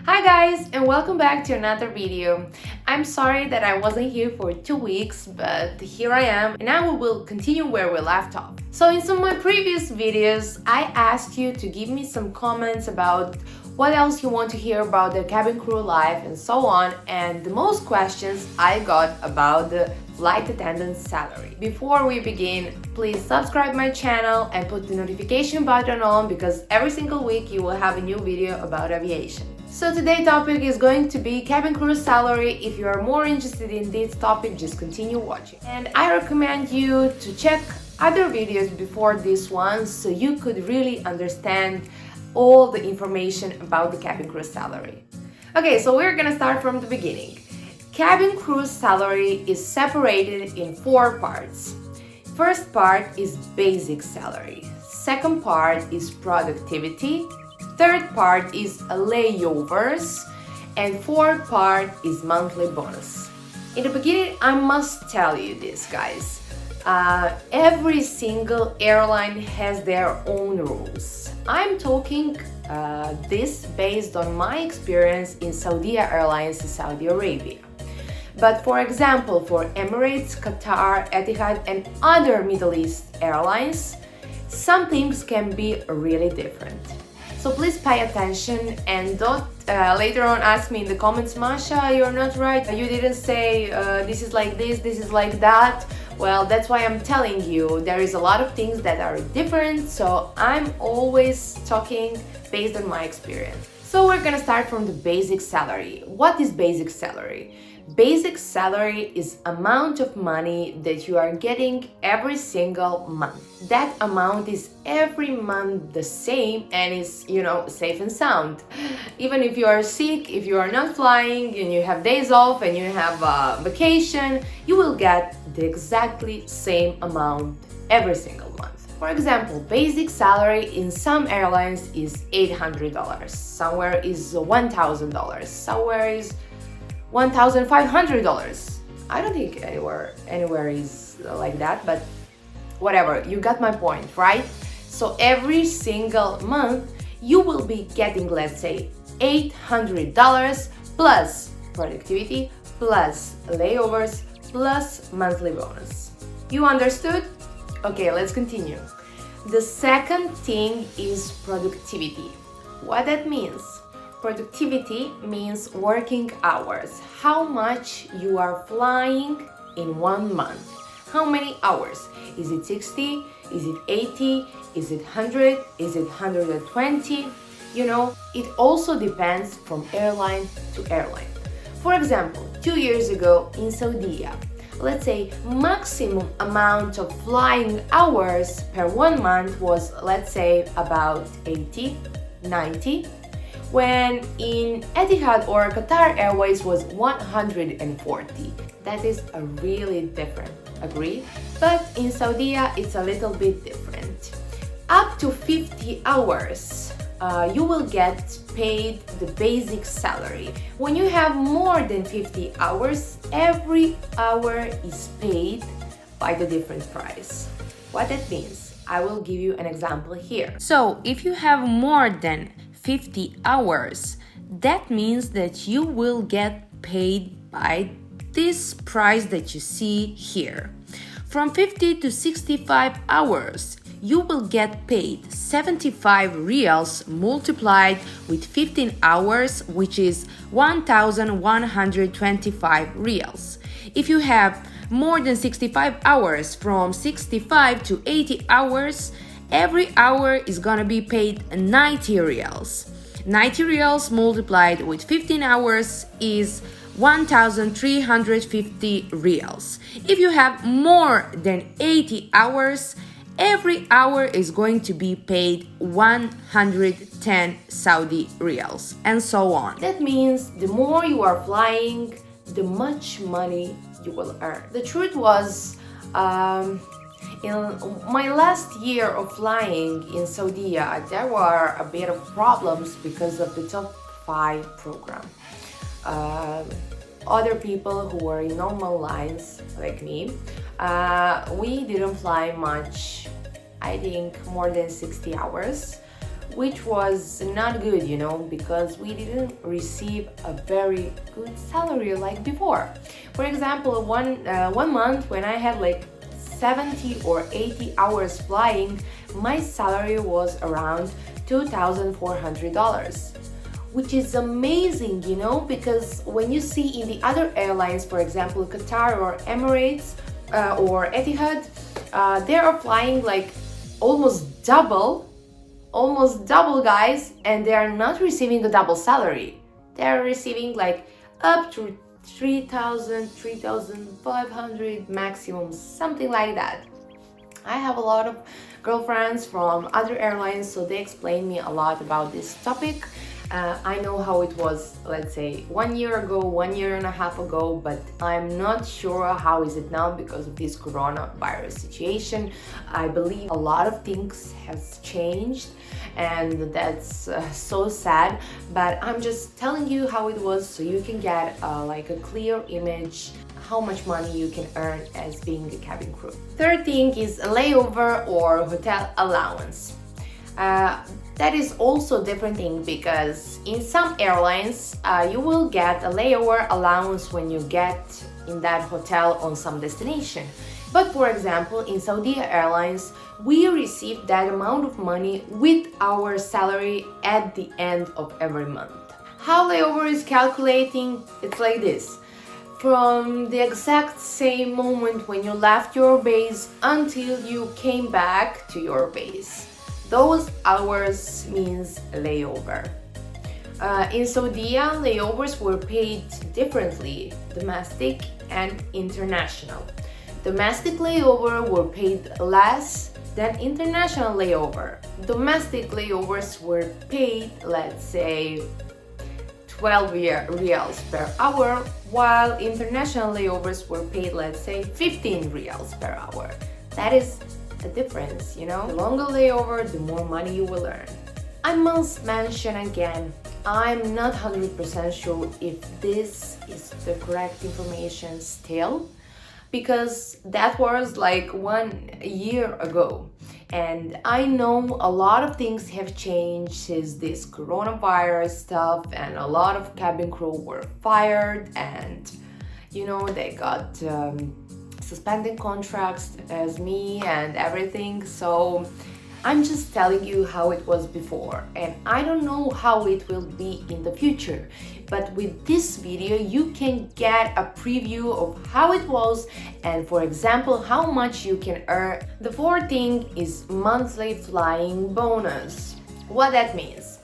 Hi guys, and welcome back to another video. I'm sorry that I wasn't here for 2 weeks, but here I am, and now we will continue where we left off. So in some of my previous videos, I asked you to give me some comments about what else you want to hear about the cabin crew life and so on, and the most questions I got about the flight attendant salary. Before we begin, please subscribe my channel and put the notification button on because every single week you will have a new video about aviation. So today's topic is going to be cabin crew salary. If you are more interested in this topic, just continue watching. And I recommend you to check other videos before this one so you could really understand all the information about the cabin crew salary. Okay, so we're gonna start from the beginning. Cabin crew salary is separated in 4 parts. First part is basic salary. Second part is productivity. Third part is layovers. And fourth part is monthly bonus. In the beginning, I must tell you this, guys. Every single airline has their own rules. I'm talking this based on my experience in Saudia Airlines in Saudi Arabia. But for example, for Emirates, Qatar, Etihad and other Middle East airlines, some things can be really different. So please pay attention and don't later on ask me in the comments, Masha, you're not right, you didn't say this is like this is like that. Well, that's why I'm telling you, there is a lot of things that are different, so I'm always talking based on my experience. So we're gonna start from the basic salary. What is basic salary? Basic salary is amount of money that you are getting every single month. That amount is every month the same and is, safe and sound. Even if you are sick, if you are not flying and you have days off and you have a vacation, you will get the exactly same amount every single month. For example, basic salary in some airlines is $800, somewhere is $1,000, somewhere is $1,500. I don't think anywhere is like that, but whatever, you got my point, right? So every single month you will be getting, let's say, $800 plus productivity, plus layovers, plus monthly bonus. You understood? Okay, let's continue. The second thing is productivity. What that means? Productivity means working hours. How much you are flying in 1 month. How many hours? Is it 60? Is it 80? Is it 100? Is it 120? It also depends from airline to airline. For example, 2 years ago in Saudia, let's say maximum amount of flying hours per 1 month was, let's say, about 80, 90. When in Etihad or Qatar Airways was 140. That is a really different, agree? But in Saudi, it's a little bit different. Up to 50 hours, you will get paid the basic salary. When you have more than 50 hours, every hour is paid by the different price. What that means? I will give you an example here. So if you have more than 50 hours, that means that you will get paid by this price that you see here. From 50 to 65 hours, you will get paid 75 riyals multiplied with 15 hours, which is 1,125 riyals. If you have more than 65 hours, from 65 to 80 hours, every hour is gonna be paid 90 riyals. 90 riyals multiplied with 15 hours is 1,350 riyals. If you have more than 80 hours, every hour is going to be paid 110 Saudi riyals, and so on. That means the more you are flying, the much money you will earn. The truth was, in my last year of flying in Saudi, there were a bit of problems because of the top 5 program. Other people who were in normal lines like me, we didn't fly much, I think more than 60 hours. which was not good, you know, because we didn't receive a very good salary like before. For example, one month when I had like 70 or 80 hours flying, my salary was around $2,400, which is amazing, you know, because when you see in the other airlines, for example Qatar or Emirates or Etihad, they are flying like almost double, guys, and they are not receiving a double salary. They are receiving like up to 3,000, 3,500 maximum, something like that. I have a lot of girlfriends from other airlines, so they explain me a lot about this topic. I know how it was, let's say 1 year ago, 1.5 years ago, but I'm not sure how is it now because of this coronavirus situation. I believe a lot of things have changed, and that's so sad, but I'm just telling you how it was so you can get like a clear image how much money you can earn as being a cabin crew. Third thing is a layover or hotel allowance. That is also a different thing because in some airlines you will get a layover allowance when you get in that hotel on some destination. But for example, in Saudia Airlines, we receive that amount of money with our salary at the end of every month. How layover is calculating? It's like this. From the exact same moment when you left your base until you came back to your base. Those hours means layover. In Saudi, layovers were paid differently, domestic and international. Domestic layover were paid less than international layover. Domestic layovers were paid, let's say, 12 reals per hour, while international layovers were paid, let's say, 15 reals per hour. That is a difference, you know? The longer layover, the more money you will earn. I must mention again, I'm not 100% sure if this is the correct information still, because that was like 1 year ago. And I know a lot of things have changed since this coronavirus stuff, and a lot of cabin crew were fired, and you know, they got suspended contracts as me and everything. So I'm just telling you how it was before, and I don't know how it will be in the future. But with this video, you can get a preview of how it was and, for example, how much you can earn. The fourth thing is monthly flying bonus. What that means?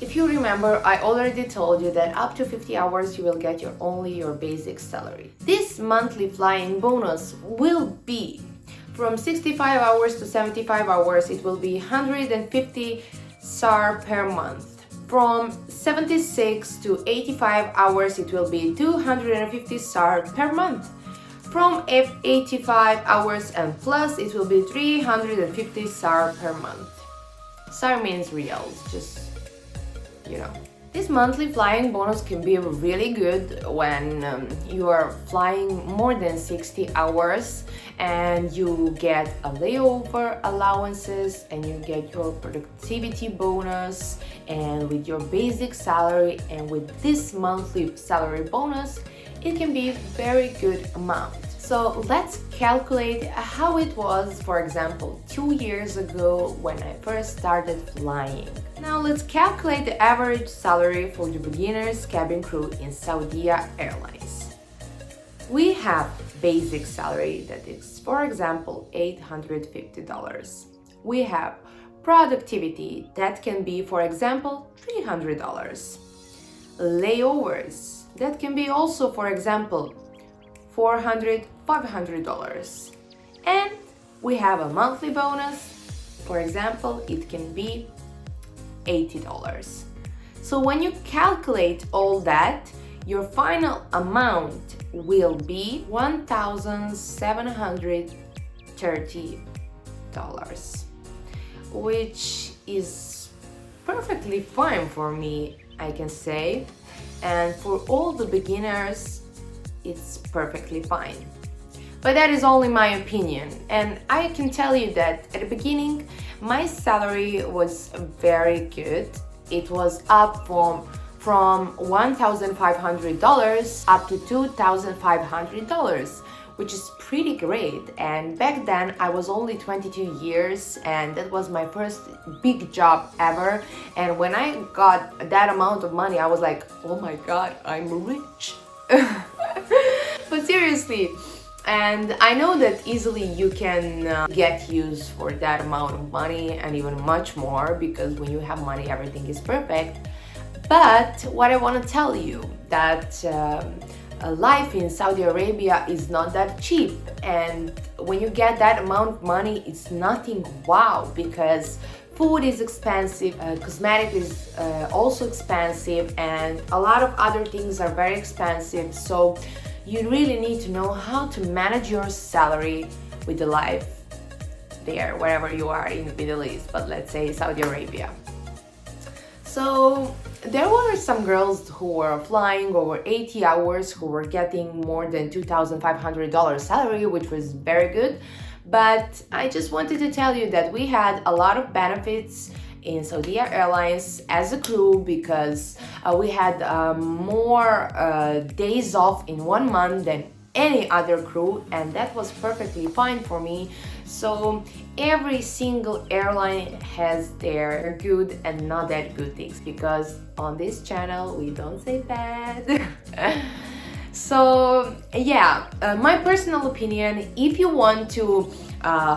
If you remember, I already told you that up to 50 hours you will get only your basic salary. This monthly flying bonus will be from 65 hours to 75 hours, it will be 150 SAR per month. From 76 to 85 hours, it will be 250 SAR per month. From 85 hours and plus, it will be 350 SAR per month. SAR means reals, just, you know. This monthly flying bonus can be really good when you are flying more than 60 hours and you get a layover allowances and you get your productivity bonus, and with your basic salary and with this monthly salary bonus, it can be a very good amount. So let's calculate how it was, for example, 2 years ago when I first started flying. Now let's calculate the average salary for the beginners cabin crew in Saudia Airlines. We have basic salary that is, for example, $850. We have productivity that can be, for example, $300. Layovers that can be also, for example, $400, $500. And we have a monthly bonus. For example, it can be $80. So when you calculate all that, your final amount will be $1,730, which is perfectly fine for me, I can say. And for all the beginners, it's perfectly fine. but that is only my opinion. And I can tell you that at the beginning my salary was very good. It was up from $1,500 up to $2,500, which is pretty great. And back then I was only 22 years and that was my first big job ever. And when I got that amount of money, I was like, oh my god, I'm rich. But seriously, and I know that easily you can get used for that amount of money and even much more, because when you have money everything is perfect. But what I want to tell you that life in Saudi Arabia is not that cheap, and when you get that amount of money it's nothing wow, because food is expensive, cosmetic is also expensive, and a lot of other things are very expensive. So you really need to know how to manage your salary with the life there, wherever you are in the Middle East, but let's say Saudi Arabia. So there were some girls who were flying over 80 hours who were getting more than $2,500 salary, which was very good. But I just wanted to tell you that we had a lot of benefits in Saudia Airlines as a crew, because we had more days off in 1 month than any other crew, and that was perfectly fine for me. So every single airline has their good and not that good things, because on this channel we don't say bad. So yeah, my personal opinion, if you want to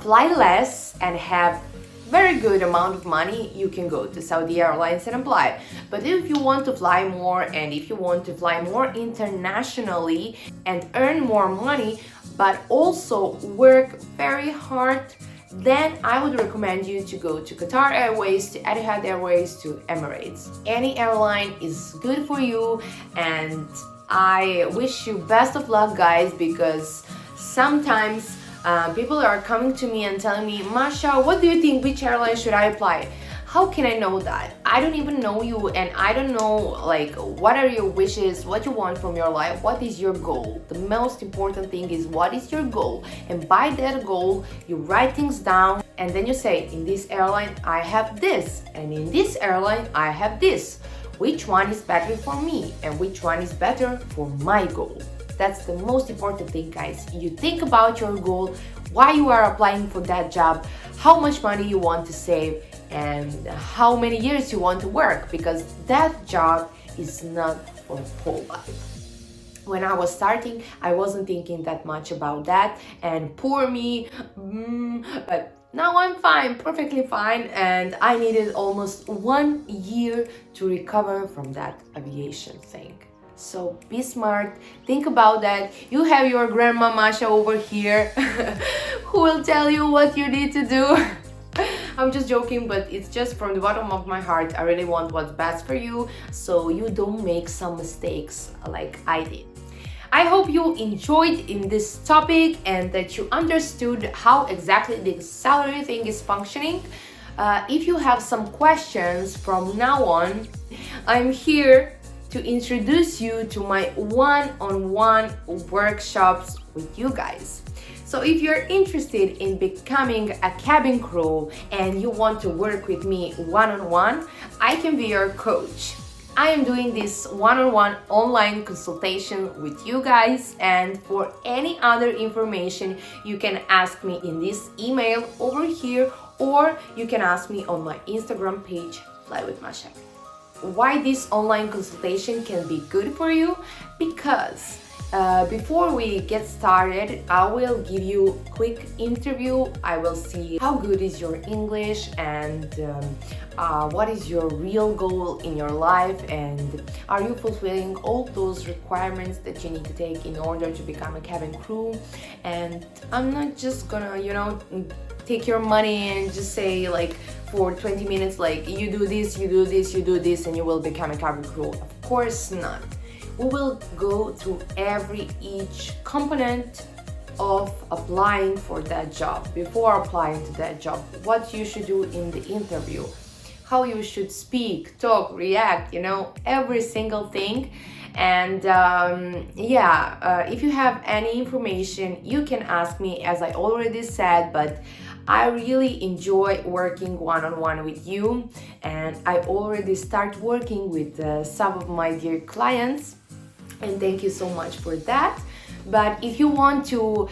fly less and have very good amount of money, you can go to Saudia Airlines and apply. But if you want to fly more, and if you want to fly more internationally and earn more money but also work very hard, then I would recommend you to go to Qatar Airways, to Etihad Airways, to Emirates. Any airline is good for you, and I wish you best of luck, guys, because sometimes people are coming to me and telling me, Masha, what do you think, which airline should I apply? How can I know that? I don't even know you, and I don't know like what are your wishes, what you want from your life, what is your goal. The most important thing is what is your goal, and by that goal you write things down, and then you say, in this airline I have this, and in this airline I have this. Which one is better for me and which one is better for my goal? That's the most important thing, guys. You think about your goal, why you are applying for that job, how much money you want to save, and how many years you want to work, because that job is not for whole life. When I was starting, I wasn't thinking that much about that, and poor me, but now I'm fine, perfectly fine, and I needed almost 1 year to recover from that aviation thing. So be smart, think about that. You have your grandma Masha over here who will tell you what you need to do. I'm just joking, but it's just from the bottom of my heart. I really want what's best for you, so you don't make some mistakes like I did. I hope you enjoyed in this topic and that you understood how exactly the salary thing is functioning. If you have some questions from now on, I'm here to introduce you to my one-on-one workshops with you guys. So if you're interested in becoming a cabin crew and you want to work with me one-on-one, I can be your coach. I am doing this one-on-one online consultation with you guys, and for any other information you can ask me in this email over here, or you can ask me on my Instagram page, Fly with Masha. Why this online consultation can be good for you? Because before we get started, I will give you a quick interview. I will see how good is your English, and what is your real goal in your life, and are you fulfilling all those requirements that you need to take in order to become a cabin crew. And I'm not just gonna, take your money and just say like for 20 minutes like you do this, you do this, you do this, and you will become a cabin crew. Of course not. We will go through each component of applying for that job, before applying to that job, what you should do in the interview, how you should speak, talk, react, every single thing. And if you have any information, you can ask me, as I already said, but I really enjoy working one-on-one with you, and I already start working with some of my dear clients, and thank you so much for that. But if you want to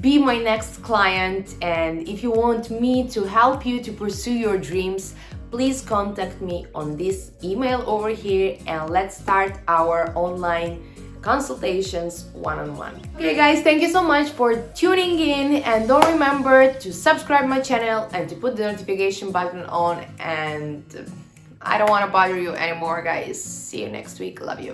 be my next client, and if you want me to help you to pursue your dreams, please contact me on this email over here, and let's start our online consultations one-on-one. Okay guys, thank you so much for tuning in, and don't remember to subscribe my channel and to put the notification button on. And I don't want to bother you anymore, guys. See you next week. Love you.